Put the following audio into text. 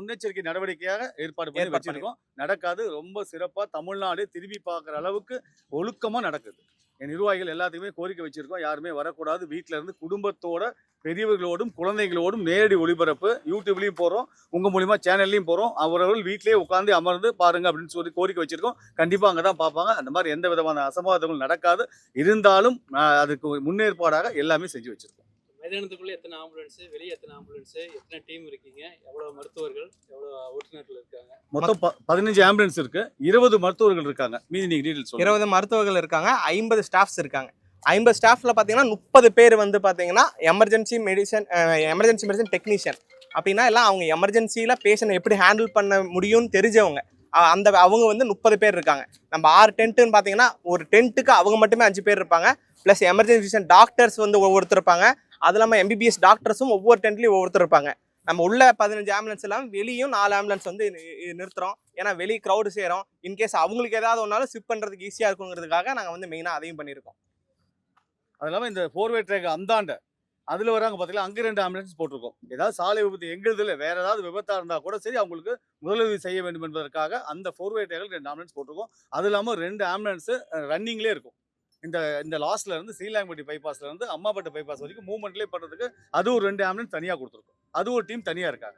முன்னெச்சரிக்கை நடவடிக்கையாக ஏற்பாடு பண்ணி வச்சிருக்கோம். நடக்காது. ரொம்ப சிறப்பா தமிழ்நாடு திரும்பி பார்க்குற அளவுக்கு ஒழுக்கமா நடக்குது. என் நிர்வாகிகள் எல்லாத்துக்குமே கோரிக்கை வச்சிருக்கோம். யாருமே வரக்கூடாது. வீட்டில இருந்து குடும்பத்தோட பெரியவர்களோடும் குழந்தைகளோடும் நேரடி ஒளிபரப்பு யூடியூப்லயும் போறோம். உங்க மூலியமா சேனல்லையும் போறோம். அவரவர்கள் வீட்டிலேயே உட்கார்ந்து அமர்ந்து பாருங்க அப்படின்னு சொல்லி கோரிக்கை வச்சிருக்கோம். கண்டிப்பா அங்கதான் பார்ப்பாங்க. அந்த மாதிரி எந்த விதமான அசம்பாவிதங்களும் நடக்காது. இருந்தாலும் அதுக்கு முன்னேற்பாடாக எல்லாமே செஞ்சு வச்சிருக்கோம். மைதானத்துக்குள்ள எத்தனை ஆம்புலன்ஸ், வெளியே எத்தனை ஆம்புலன்ஸ், எத்தனை டீம் இருக்கீங்க, எவ்வளவு மருத்துவர்கள், எவ்வளவு ஓட்டுநர்கள் இருக்காங்க? மொத்தம் 15 ஆம்புலன்ஸ் இருக்கு. 20 மருத்துவர்கள் இருக்காங்க. மீதி நீங்க டீடைல்ஸ் சொல்லுங்க. 20 மருத்துவர்கள் இருக்காங்க, 50 ஸ்டாஃப்ஸ் இருக்காங்க. 50 ஸ்டாஃப்ல பாத்தீங்கன்னா 30 பேர் வந்து பாத்தீங்கன்னா எமர்ஜென்சி மெடிசன் டெக்னீஷியன். அப்படின்னா எல்லாம் அவங்க எமர்ஜென்சியில பேஷண்ட் எப்படி ஹேண்டில் பண்ண முடியும்னு தெரிஞ்சவங்க. அவங்க வந்து 30 பேர் இருக்காங்க. நம்ம 6 டென்ட்டுன்னு பார்த்தீங்கன்னா ஒரு டென்ட்டுக்கு அவங்க மட்டுமே 5 பேர் இருப்பாங்க. ப்ளஸ் எமர்ஜென்சி டாக்டர்ஸ் வந்து ஒவ்வொருத்தர் இருப்பாங்க. அது இல்லாமல் எம்பிபிஎஸ் டாக்டர்ஸும் ஒவ்வொரு டென்ட்லையும் ஒவ்வொருத்தர் இருப்பாங்க. நம்ம உள்ள 15 ஆம்புலன்ஸ் இல்லாமல் வெளியும் 4 ஆம்புலன்ஸ் வந்து நிறுத்துறோம். ஏன்னா வெளியே க்ரௌடு சேரும். இன்கேஸ் அவங்களுக்கு ஏதாவது ஒன்றாலும் ஷிஃப்ட் பண்ணுறதுக்கு ஈஸியாக இருக்குங்கிறதுக்காக நாங்கள் வந்து மெயினாக அதையும் பண்ணியிருக்கோம். அது இல்லாமல் இந்த 4-வே ட்ராக் அந்தாண்ட அதில் வராங்க பார்த்தீங்களா, அங்கே 2 ஆம்புலன்ஸ் போட்டிருக்கோம். ஏதாவது சாலை விபத்து எங்களுதில் வேற ஏதாவது விபத்தாக இருந்தால் கூட சரி அவங்களுக்கு முதலுதவி செய்ய வேண்டும் என்பதற்காக அந்த 4-வே ட்ராக்கில் 2 ஆம்புலன்ஸ் போட்டிருக்கோம். அது இல்லாமல் 2 ஆம்புலன்ஸு ரன்னிங்லேயே இருக்கும். இந்த லாஸ்ட்ல இருந்து ஸ்ரீலாங்கப்பட்டி பைபாஸ்ல இருந்து அம்மாப்பேட்டை பைபாஸ் வரைக்கும் மூவ்மெண்ட்லேயே பண்ணுறதுக்கு அது ஒரு 2 ஆம்புலன்ஸ் தனியாக கொடுத்துருக்கோம். அது ஒரு டீம் தனியாக இருக்காங்க.